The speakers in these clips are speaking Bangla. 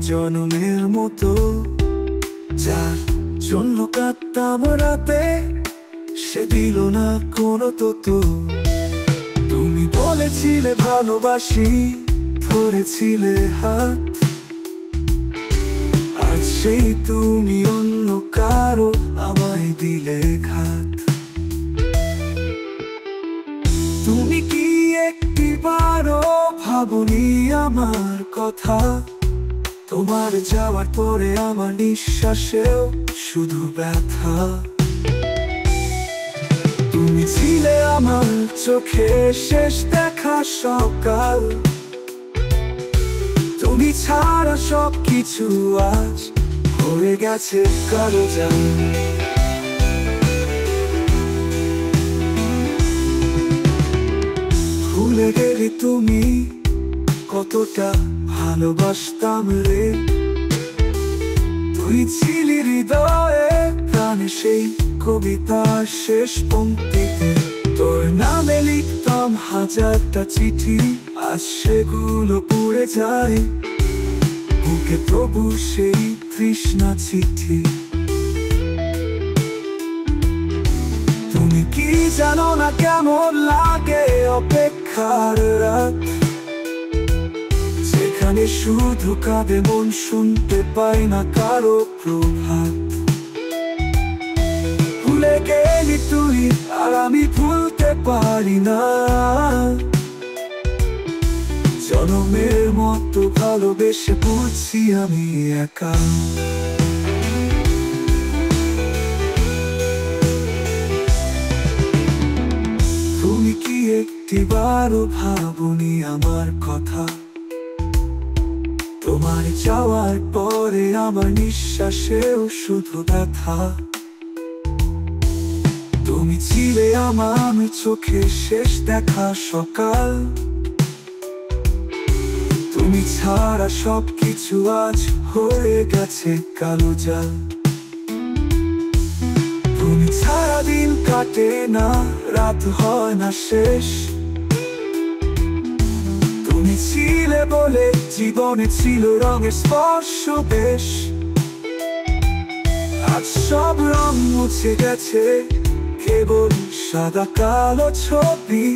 জনমের মতো, যার জন্য কাঁদতাম রাতে, সে দিল না কোনো তো। তুমি বলেছিলে ভালোবাসি, ধরেছিলে হাত, আর সেই তুমি অন্য কারো আমায় দিলে ঘাত। তুমি কি একটিবারও ভাবনি আমার কথা? তোমার যাওয়ার পরে আমার নিঃশ্বাসেও শুধু ব্যথা। তুমি ছিলে আমার চোখে শেষ দেখা সকাল, তুমি ছাড়া সবকিছু আজ হয়ে গেছে কালো জাল। ভুলে গেলি তুমি কতটা ভালোবাসতাম রে, তুই ছিলি হৃদয়ে প্রাণে সেই কবিতার শেষ পংক্তিতে। তোর নামে লিখতাম হাজারটা চিঠি, আজ সেগুলো পুড়ে যায় বুকে, তবু সেই তৃষ্ণা চিঠি। তুমি কি জানো না কেমন লাগে অপেক্ষার রাত, যেখানে শুধু কাঁদে মন, শুনতে পাই না কারো প্রভাত। ভুলে গেলি তুই আর আমি ভুলতে পারি না, জনমের মতো ভালোবেসে বুঝছি আমি একা। তুমি কি একটিবারও ভাবনি আমার কথা? তোমার যাওয়ার পরে আমার নিঃশ্বাসেও শুধু ব্যথা। তুমি ছিলে আমার চোখে শেষ দেখা সকাল, তুমি ছাড়া সবকিছু আজ হয়ে গেছে কালো জাল। তুমি ছাড়া দিন কাটে না, রাত হয় না শেষ, তুমি ছিলে বলে জীবনে ছিল রঙের স্পর্শ বেশ। আজ সব রং মুছে গেছে, কেবল সাদা কালো ছবি।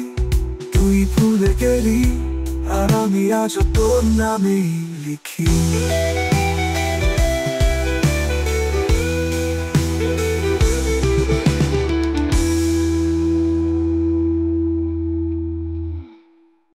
তুই ভুলে গেলি আর আমি আজও তোর নামেই লিখি।